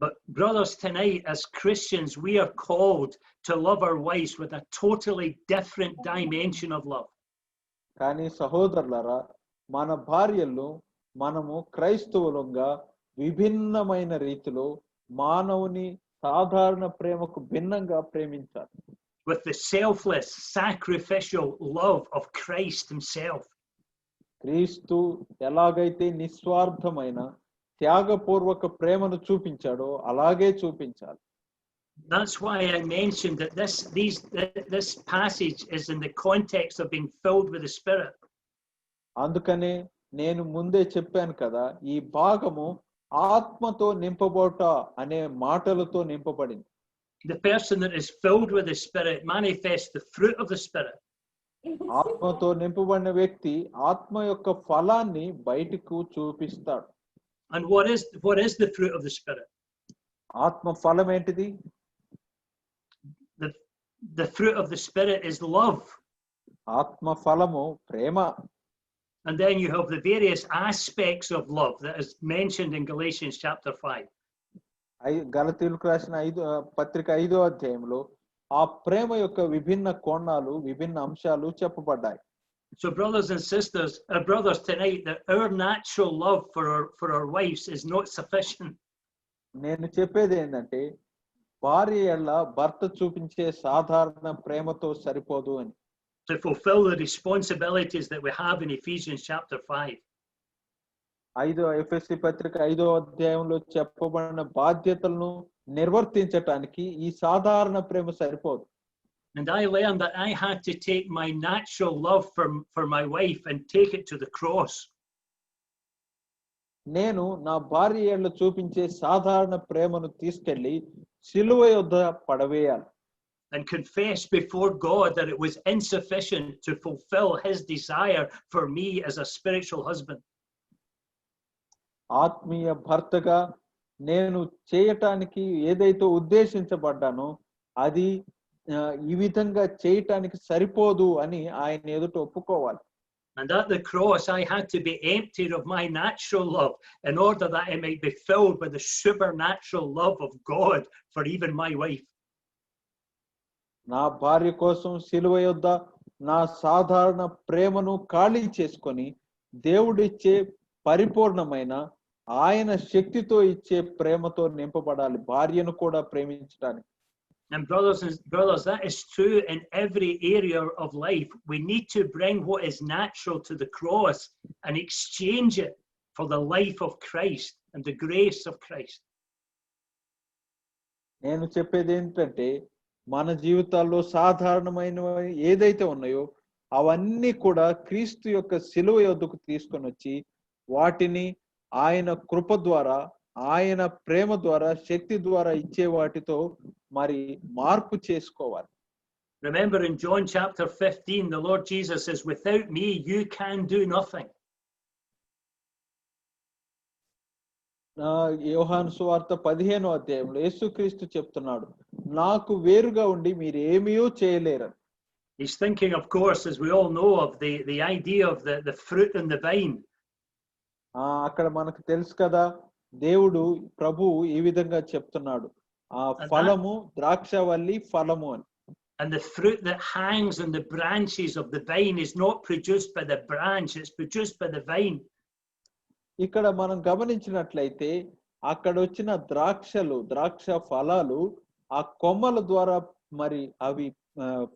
But brothers, tonight as Christians, we are called to love our wives with a totally different dimension of love. కానీ సహోదరులారా, మన భార్యలను మనము క్రైస్తవులంగా విభిన్నమైన రీతిలో మానవుని సాధారణ ప్రేమకు భిన్నంగా ప్రేమించాలి. With the selfless, sacrificial love of Christ himself. క్రీస్తు ఎలాగైతే నిస్వార్థమైన త్యాగపూర్వక ప్రేమను చూపించాడో అలాగే చూపించాలి. That's why I mentioned that this passage is in the context of being filled with the Spirit. అందుకనే నేను ముందే చెప్పాను కదా, ఈ భాగము ఆత్మతో నింపబోట అనే మాటలతో నింపబడింది. The person that is filled with the Spirit manifests the fruit of the Spirit. ఆత్మతో నింపబడిన వ్యక్తి ఆత్మ యొక్క ఫలాన్ని బయటకు చూపిస్తాడు. And what is the fruit of the Spirit? ఆత్మ ఫలం ఏంటిది? The fruit of the Spirit is love. ఆత్మ ఫలము ప్రేమ. And then you have the various aspects of love that is mentioned in Galatians chapter 5. గలతీయులకు రాసిన పత్రిక 5వ అధ్యాయంలో ఆ ప్రేమ యొక్క విభిన్న కోణాలు, విభిన్న అంశాలు చెప్పబడ్డాయి. So brothers and sisters, brothers tonight, that our natural love for our wives is not sufficient. నేను చెప్పేది ఏంటంటే భార్య ఎడల భర్త చూపించే సాధారణ ప్రేమతో సరిపోదు అని. To fulfill the responsibilities that we have in Ephesians chapter 5. ఎఫెసీ పత్రిక 5వ అధ్యాయంలో చెప్పబడిన బాధ్యతలను నిర్వర్తించటానికి ఈ సాధారణ ప్రేమ సరిపోదు. And I learned that I had to take my natural love for my wife and take it to the cross. నేను నా భార్య ఏళ్ళ చూపించే సాధారణ ప్రేమను తీసుకెళ్లి సిలువ యొద్ద పడవేయాలి. And confess before God that it was insufficient to fulfill his desire for me as a spiritual husband. ఆత్మీయ భర్తగా నేను చేయటానికి ఏదైతే ఉద్దేశించబడ్డానో అది ఈ విధంగా చేయటానికి సరిపోదు అని ఆయన ఎదుట ఒప్పుకోవాలి. And at the cross, I had to be emptied of my natural love in order that I might be filled with the supernatural love of God for even my wife. నా భార్య కోసం సిలువ యొద్ద నా సాధారణ ప్రేమను ఖాళీ చేసుకొని దేవుడిచ్చే పరిపూర్ణమైన ఆయన శక్తితో ఇచ్చే ప్రేమతో నింపబడాలి భార్యను కూడా ప్రేమించడానికి. And brothers, that is true in every area of life. We need to bring what is natural to the cross and exchange it for the life of Christ and the grace of Christ. నేను చెప్పేది ఏంటంటే మన జీవితాల్లో సాధారణమైనవి ఏదైతే ఉన్నాయో అవన్నీ కూడా క్రీస్తు యొక్క సిలువ యొద్దకు తీసుకొని వచ్చి వాటిని ఆయన కృప ద్వారా ఆయన ప్రేమ ద్వారా శక్తి ద్వారా ఇచ్చే వాటితో మరి మార్పు చేసుకోవాలి. Remember in John chapter 15, the Lord Jesus says, without me, you can do nothing. యోహాను సువార్త 15వ అధ్యాయంలో యేసుక్రీస్తు చెప్తున్నాడు నాకు వేరుగా ఉండి మీరు ఏమీ చేయలేరు. He's thinking, of course, as we all know, of the idea of the fruit and the vine. అక్కడ మనకు తెలుసు కదా దేవుడు ప్రభువు ఈ విధంగా చెప్తున్నాడు ఆ ఫలము ద్రాక్షవల్లి ఫలము అని. And the fruit that hangs on the branches of the vine is not produced by the branch, it's produced by the vine. ఇక్కడ మనం గమనించినట్లయితే అక్కడ వచ్చిన ద్రాక్ష ఫలాలు ఆ కొమ్మల ద్వారా మరి అవి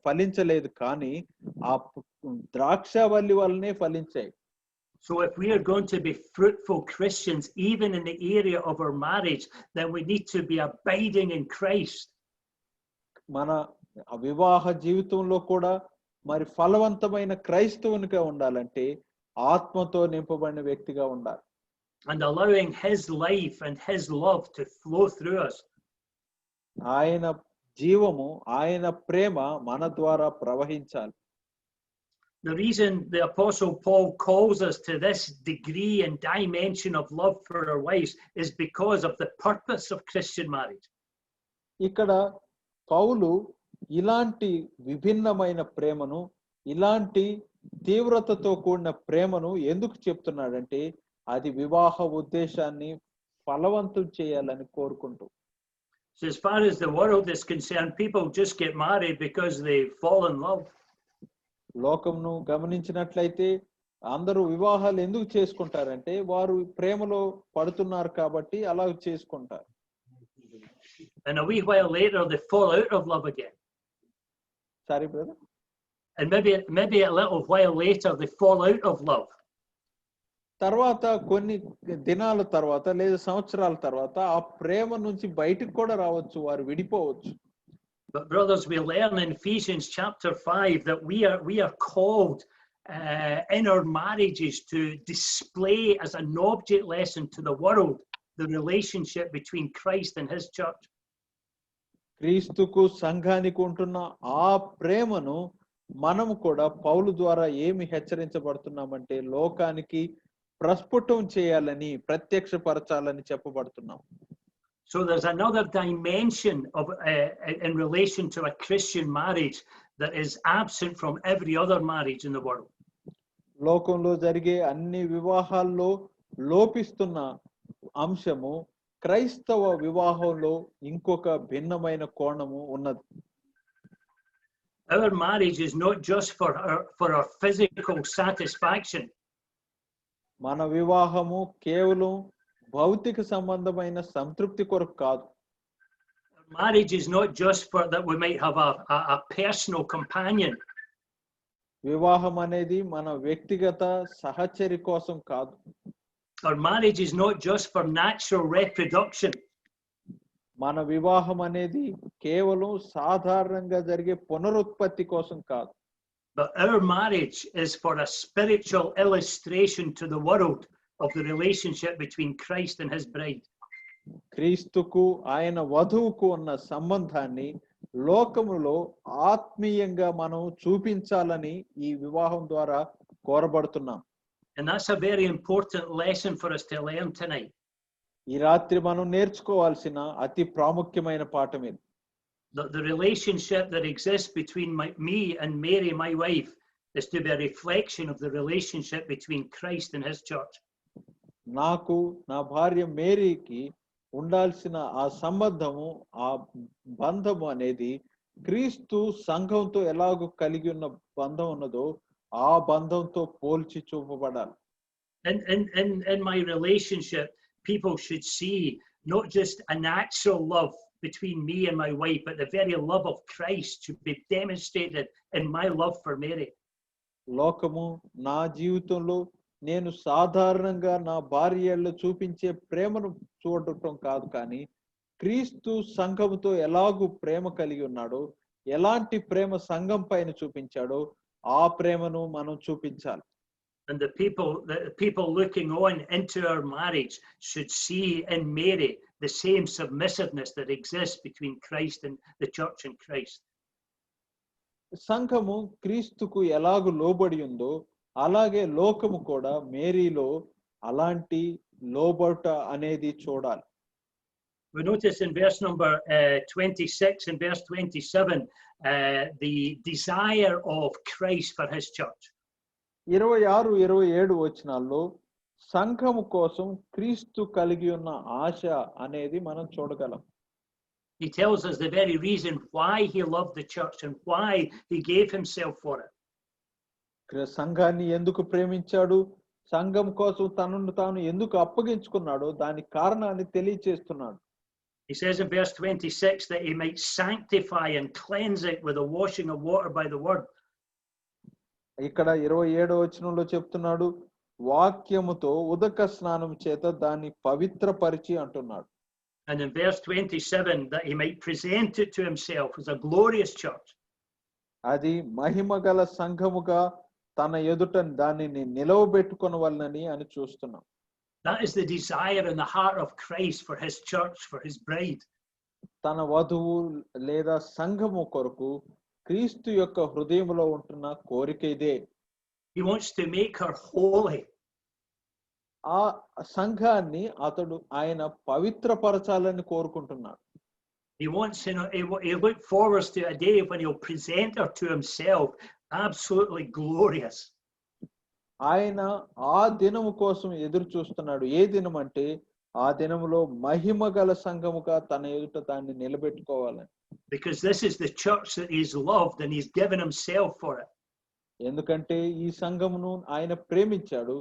ఫలించలేదు కానీ ఆ ద్రాక్షవల్లి వల్లనే ఫలించాయి. So if we are going to be fruitful Christians, even in the area of our marriage, then we need to be abiding in Christ. మన వివాహ జీవితంలో కూడా మరి ఫలవంతమైన క్రైస్తవునిగా ఉండాలంటే ఆత్మతో నింపబడిన వ్యక్తిగా ఉండాలి. And allowing his life and his love to flow through us. ఆయన జీవము ఆయన ప్రేమ మన ద్వారా ప్రవహించాలి. The reason the Apostle Paul calls us to this degree and dimension of love for our wives is because of the purpose of Christian marriage. ఇక్కడ పౌలు ఇలాంటి విభిన్నమైన ప్రేమను ఇలాంటి తీవ్రతతో కూడిన ప్రేమను ఎందుకు చెప్తున్నాడంటే అది వివాహ ఉద్దేశాన్ని ఫలవంతం చేయాలని కోరుకుంటూ. So as far as the world is concerned, people just get married because they fall in love. లోకంను గమనించినట్లయితే అందరూ వివాహాలు ఎందుకు చేసుకుంటారంటే వారు ప్రేమలో పడుతున్నారు కాబట్టి అలా చేసుకుంటారు. And a wee while later they fall out of love again. Sorry brother. And maybe a little while later they fall out of love. తర్వాత కొన్ని దినాల తర్వాత లేదా సంవత్సరాల తర్వాత ఆ ప్రేమ నుంచి బయటికి కూడా రావచ్చు వారు విడిపోవచ్చు. But brothers, we learn in Ephesians chapter 5 that we are called in our marriages to display as an object lesson to the world the relationship between Christ and his church. క్రీస్తుకు సంఘానికి ఉంటున్న ఆ ప్రేమను మనము కూడా పౌలు ద్వారా ఏమి హెచ్చరించబడుతున్నామంటే లోకానికి ప్రస్ఫుటం చేయాలని ప్రత్యక్షపరచాలని చెప్పబడుతున్నాం. So there's another dimension of in relation to a Christian marriage that is absent from every other marriage in the world. లోకంలో జరిగే అన్ని వివాహాల్లో లోపిస్తున్న అంశము క్రైస్తవ వివాహంలో ఇంకొక భిన్నమైన కోణము ఉన్నది. Our marriage is not just for our physical satisfaction. మన వివాహము కేవలం భౌతిక సంబంధమైన సంతృప్తి కొరకు కాదు. Marriage is not just for that we might have a personal companion. వివాహం అనేది మన వ్యక్తిగత సహచరి కోసం కాదు. Our marriage is not just for natural reproduction. మన వివాహం అనేది కేవలం సాధారణంగా జరిగే పునరుత్పత్తి కోసం కాదు. But our marriage is for a spiritual illustration to the world of the relationship between Christ and his bride. క్రీస్తుకు ఆయన వధువుకు ఉన్న సంబంధాన్ని లోకములో ఆత్మీయంగా మనం చూపించాలని ఈ వివాహం ద్వారా కోరబడుతున్నాం. And that's a very important lesson for us to learn tonight. ఈ రాత్రి మనం నేర్చుకోవాల్సిన అతి ప్రాముఖ్యమైన పాఠం ఇది. The relationship that exists between me and Mary, my wife, is to be a reflection of the relationship between Christ and his church. నాకు నా భార్య మేరీకి ఉండాల్సిన ఆ సంబంధము ఆ బంధము అనేది క్రీస్తు సంఘంతో ఎలాగో కలిగి ఉన్న బంధం ఉన్నదో ఆ బంధంతో పోల్చి చూపబడాలి. In my relationship, people should see not just a natural love between me and my wife, but the very love of Christ should be demonstrated in my love for Mary. లోకము నా జీవితంలో నేను సాధారణంగా నా భార్యలో చూపించే ప్రేమను చూడటం కాదు, కానీ క్రీస్తు సంఘముతో ఎలాగూ ప్రేమ కలిగి ఉన్నాడో, ఎలాంటి ప్రేమ సంఘం పైన చూపించాడో ఆ ప్రేమను మనం చూపించాలి. And the people looking on into our marriage should see in Mary the same submissiveness that exists between Christ and the church and Christ. సంఘము క్రీస్తుకు ఎలాగూ లోబడి ఉందో అలాగే లోకము కూడా మేరీలో అలాంటి లోబట అనేది చూడాలి. We notice in verse number 26 and verse 27 the desire of Christ for his church. 26, 27 వచనాల్లో సంఘము కోసం క్రీస్తు కలిగి ఉన్న ఆశ అనేది మనం చూడగలం. He tells us the very reason why he loved the church and why he gave himself for it. సంఘాన్ని ఎందుకు ప్రేమించాడు, సంఘం కోసం తనను తాను ఎందుకు అప్పగించుకున్నాడో దాని కారణాన్ని తెలియచేస్తున్నాడు. He says in verse 26 that he might sanctify and cleanse it with the washing of water by the word. ఇక్కడ 27వ వచనంలో చెప్తున్నాడు, వాక్యముతో ఉదక స్నానం చేత దాన్ని పవిత్రపరిచి అంటున్నాడు. And in verse 27 that he might present it to himself as a glorious church. అది మహిమగల సంఘముగా తన ఎదుట దానిని నిలవబెట్టుకొనవలనని అని చూస్తున్నాం. That is the desire in the heart of Christ for his church, for his bride. తన వధువు లేదా సంఘము కొరకు క్రీస్తు యొక్క హృదయములో ఉంటున్న కోరిక ఇదే. He wants to make her holy. ఆ సంఘాన్ని ఆయన పవిత్రపరచాలని కోరుకుంటున్నాడు. He wants, he look forward to a day when he'll present her to himself absolutely glorious. ఆయన ఆ దినము కోసం ఎదురు చూస్తున్నాడు. ఏ దినం అంటే ఆ దినములో మహిమగల సంఘముగా తన ఎదుట దాన్ని నిలబెట్టుకోవాలని. Because this is the church that he's loved and he's given himself for it. ఎందుకంటే ఈ సంఘమును ఆయన ప్రేమించాడు,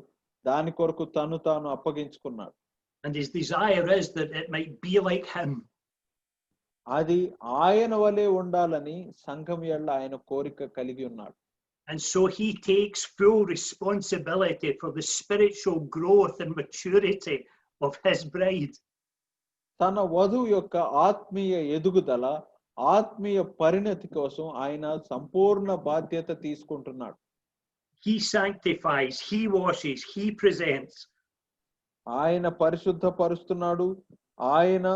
దాని కొరకు తాను అప్పగించుకున్నాడు. And his desire is that it might be like him. అది ఆయన వలె ఉండాలని సంఘం యందు ఆయన కోరిక కలిగి ఉన్నాడు. And so he takes full responsibility for the spiritual growth and maturity of his bride. తన వధువు యొక్క ఆత్మీయ ఎదుగుదల, ఆత్మీయ పరిణతి కోసం ఆయన సంపూర్ణ బాధ్యత తీసుకుంటున్నాడు. He sanctifies, he washes, he presents. ఆయన పరిశుద్ధపరుస్తున్నాడు, ఆయన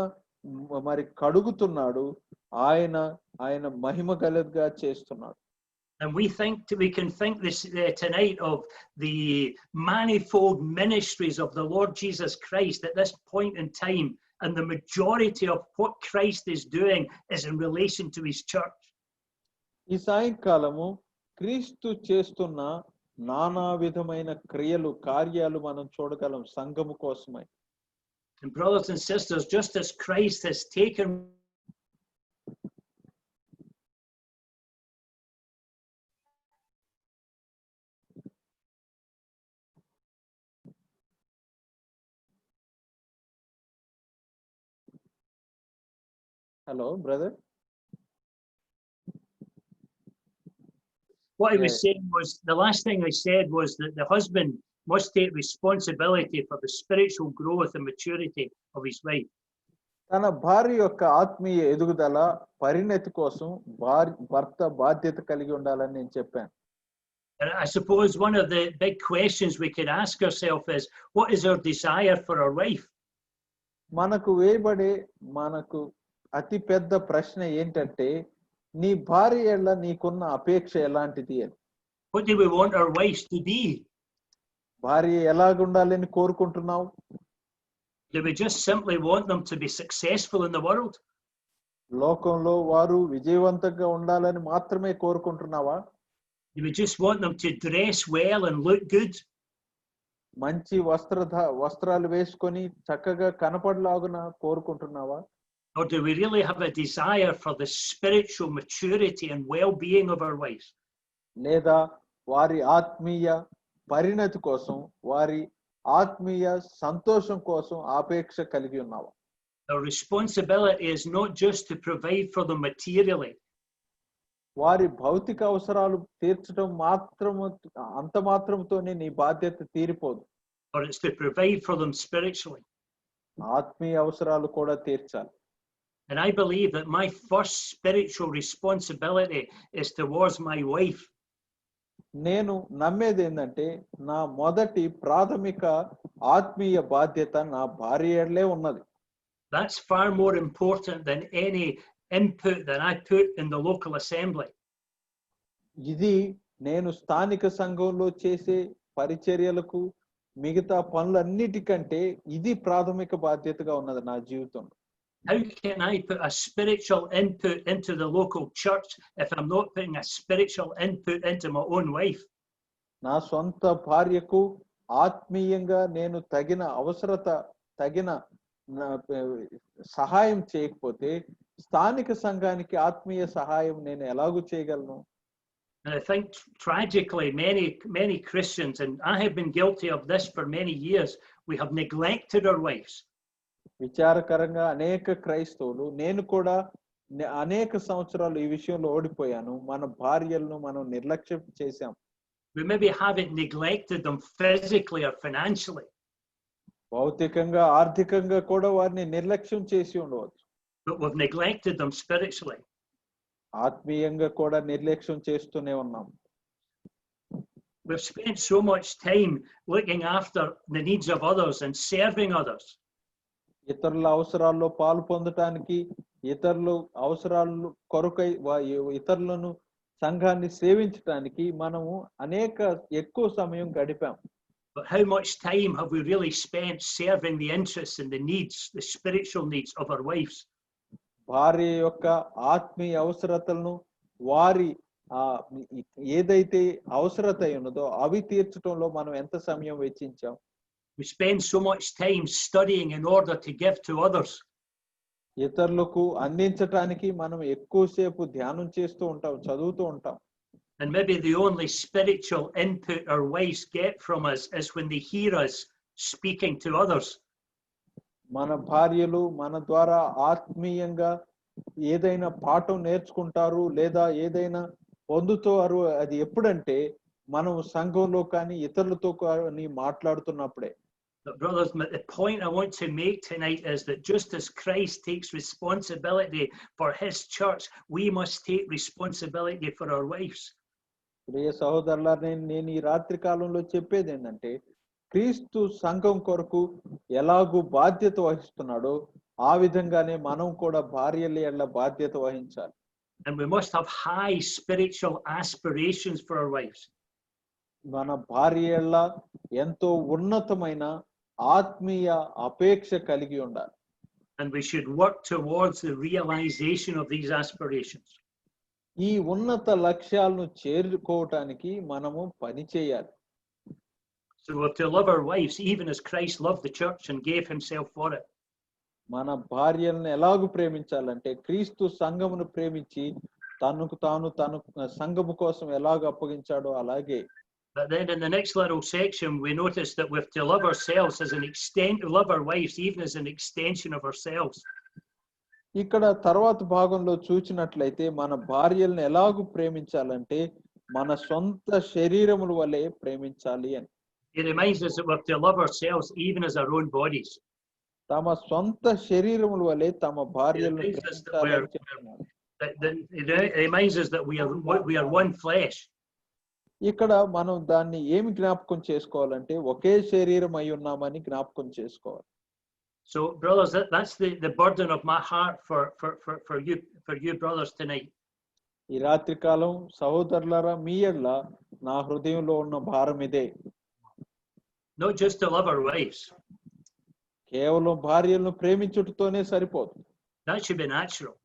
మరి కడుగుతున్నాడు, ఆయన మహిమ గలదిగా చేస్తున్నాడు. And we can think this tonight of the manifold ministries of the Lord Jesus Christ at this point in time, and the majority of what Christ is doing is in relation to his church. ఈ సాయంకాలము క్రీస్తు చేస్తున్న నానా విధమైన కార్యాలు మనం చూడగలం సంఘము కోసమై. And brothers and sisters, just as Christ has taken Hello, brother. What I was saying was, the last thing I said was that the husband must take responsibility for the spiritual growth and maturity of his wife. తన భార్య యొక్క ఆత్మీయ ఎదుగుదల పరిణతి కోసం భర్త బాధ్యత కలిగి ఉండాలని నేను చెప్పాను. And I suppose one of the big questions we could ask ourselves is, what is our desire for our wife? మనకు వేయబడే మనకు అతి పెద్ద ప్రశ్న ఏంటంటే నీ భార్య ఎడల నీకున్న అపేక్ష ఎలాంటిది అని. What do we want our wives to be? భార్య ఎలాగుండాలని కోరుకుంటున్నావు? Do we just simply want them to be successful in the world? లోకంలో వారు విజయవంతంగా ఉండాలని మాత్రమే కోరుకుంటున్నావా? Do we just want them to dress well and look good? మంచి వస్త్రాలు వేసుకొని చక్కగా కనపడలాగున కోరుకుంటున్నావా? Or do we really have a desire for the spiritual maturity and well-being of our wives? లేదా వారి ఆత్మీయ పరిణతి కోసం, వారి ఆత్మీయ సంతోషం కోసం ఆపేక్ష కలిగి ఉన్నావా? Our responsibility is not just to provide for them materially. వారి భౌతిక అవసరాలు తీర్చడం అంత మాత్రంతోనే నీ బాధ్యత తీరిపోదు. Or it's to provide for them spiritually. ఆత్మీయ అవసరాలు కూడా తీర్చాలి. And I believe that my first spiritual responsibility is towards my wife. నేను నమ్మేది ఏంటంటే నా మొదటి ప్రాథమిక ఆత్మీయ బాధ్యత నా భార్య ఎడలే ఉన్నది. That's far more important than any input that I put in the local assembly. ఇది నేను స్థానిక సంఘంలో చేసే పరిచర్యలకు మిగతా పనులన్నిటికంటే ఇది ప్రాథమిక బాధ్యతగా ఉన్నది నా జీవితంలో. How can I put a spiritual input into the local church if I'm not putting a spiritual input into my own wife? నా సొంత భార్యకు ఆత్మీయంగా నేను తగిన సహాయం చేయకపోతే స్థానిక సంఘానికి ఆత్మీయ సహాయం నేను ఎలాగూ చేయగలను? And I think tragically many Christians, and I have been guilty of this for many years, we have neglected our wives. విచారకరంగా అనేక క్రైస్తవులు, నేను కూడా అనేక సంవత్సరాలు ఈ విషయంలో ఓడిపోయాను, మన భార్యలను మనం నిర్లక్ష్యం చేశాం. We maybe haven't neglected them physically or financially. భౌతికంగా ఆర్థికంగా కూడా వారిని నిర్లక్ష్యం చేసి ఉండవచ్చు. But we've neglected them spiritually. ఆత్మీయంగా కూడా నిర్లక్ష్యం చేస్తూనే ఉన్నాం. We've spent so much time looking after the needs of others and serving others. ఇతరుల అవసరాల్లో పాలు పొందటానికి, ఇతరుల అవసరాలు కొరకై ఇతరులను సంఘాన్ని సేవించడానికి మనము ఎక్కువ సమయం గడిపాం. But how much time have we really spent serving the interests and the needs, the spiritual needs of our wives? భార్య యొక్క ఆత్మీయ అవసరతలను, వారి ఏదైతే అవసరత ఉన్నదో అవి తీర్చడంలో మనం ఎంత సమయం వెచ్చించాం? We spend so much time studying in order to give to others. ఇతరులకు అందించటానికి మనం ఎక్కువసేపు ధ్యానం చేస్తూ ఉంటాం, చదువుతూ ఉంటాం. And maybe the only spiritual input our wives get from us is when they hear us speaking to others. మన భార్యలు మన ద్వారా ఆత్మీయంగా ఏదైనా పాఠం నేర్చుకుంటారు లేదా ఏదైనా పొందుతారు. అది ఎప్పుడంటే మనం సంఘంలో కానీ ఇతరులతో కానీ మాట్లాడుతున్నప్పుడే. But brothers, the point I want to make tonight is that just as Christ takes responsibility for his church, we must take responsibility for our wives. ప్రియ సహోదరులారా, నేను ఈ రాత్రి కాలంలో చెప్పేది ఏంటంటే క్రీస్తు సంఘం కొరకు ఎలాగూ బాధ్యత వహిస్తున్నాడో ఆ విధంగానే మనం కూడా భార్యల ఎడల బాధ్యత వహించాలి. And we must have high spiritual aspirations for our wives. మన భార్య ఎడల ఎంతో ఉన్నతమైన ఆత్మీయ అపేక్ష కలిగి ఉండాలి. And we should work towards the realization of these aspirations. ఈ ఉన్నత లక్ష్యాలను చేరుకోవటానికి మనము పని చేయాలి. So we have to love our wives even as Christ loved the church and gave himself for it. మన భార్యలను ఎలాగూ ప్రేమించాలంటే క్రీస్తు సంఘమును ప్రేమించి తాను సంఘము కోసం ఎలాగ అప్పగించాడో అలాగే. But then in the next little section, we notice that we have to love ourselves as an extent, love our wives even as an extension of ourselves. ఇక్కడ తర్వాత భాగంలో చూచినట్లయితే మన భార్యలను ఎలాగూ ప్రేమించాలంటే మన సొంత శరీరముల వలె ప్రేమించాలి అని. He reminds us that we have to love ourselves even as our own bodies. తమ సొంత శరీరముల వలె తమ భార్యలను ప్రేమించాలని చెప్తున్నారు. It reminds us that we are one flesh. ఇక్కడ మనం దాన్ని ఏమి జ్ఞాపకం చేసుకోవాలంటే ఒకే శరీరం అయి ఉన్నామని జ్ఞాపకం చేసుకోవాలి. So, brothers, that's the burden of my heart for you brothers tonight. ఈ రాత్రి కాలం సహోదరులారా మీ యెడల నా హృదయంలో ఉన్న భారం ఇదే. Not just to love our wives. కేవలం భార్యలను ప్రేమించుటతోనే సరిపోదు. That should be natural.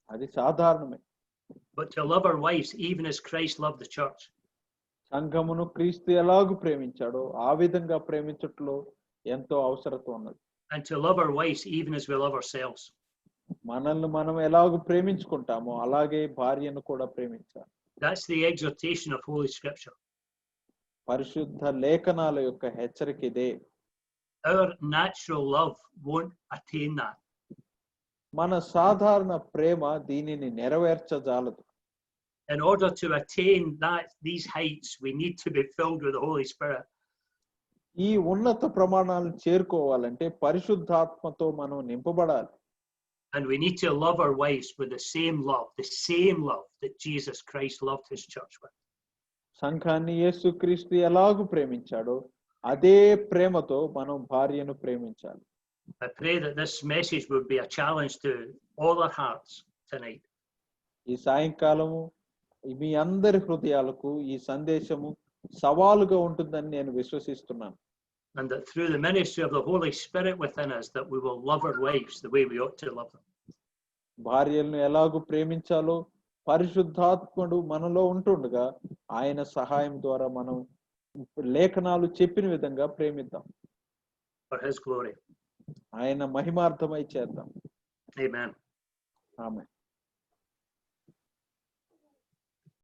అది సాధారణమే. But to love our wives even as Christ loved the church. సంఘమును క్రీస్తు ఎలాగూ ప్రేమించాడో ఆ విధంగా ప్రేమించుటలో ఎంతో అవసరత ఉన్నది. And to love our wives even as we love ourselves. మనల్ని మనం ఎలాగూ ప్రేమించుకుంటామో అలాగే భార్యను కూడా ప్రేమించాలి. That's the exhortation of Holy Scripture. పరిశుద్ధ లేఖనాల యొక్క హెచ్చరిక ఇదే. Our natural love won't attain that. మన సాధారణ ప్రేమ దీనిని నెరవేర్చజాలదు. In order to attain these heights, we need to be filled with the Holy Spirit. ఈ ఉన్నత ప్రమాణాలను చేరుకోవాలంటే పరిశుద్ధాత్మతో మనం నింపబడాలి. And we need to love our wives with the same love that Jesus Christ loved his church with. సంఘాన్ని యేసుక్రీస్తు ఎలాగూ ప్రేమించాడో అదే ప్రేమతో మనం భార్యను ప్రేమించాలి. I pray that this message would be a challenge to all our hearts tonight. ఈ సాయంకాలము మీ అందరి హృదయాలకు ఈ సందేశము సవాలుగా ఉంటుందని నేను విశ్వసిస్తున్నాను. And that through the ministry of the Holy Spirit within us, that we will love our wives the way we ought to love them. భార్యలను ఎలాగూ ప్రేమించాలో పరిశుద్ధాత్ముడు మనలో ఉంటుండగా ఆయన సహాయం ద్వారా మనం లేఖనాలు చెప్పిన విధంగా ప్రేమిద్దాం. For his glory. ఆయన మహిమార్థమై చేద్దాం. Amen. ఆమేన్.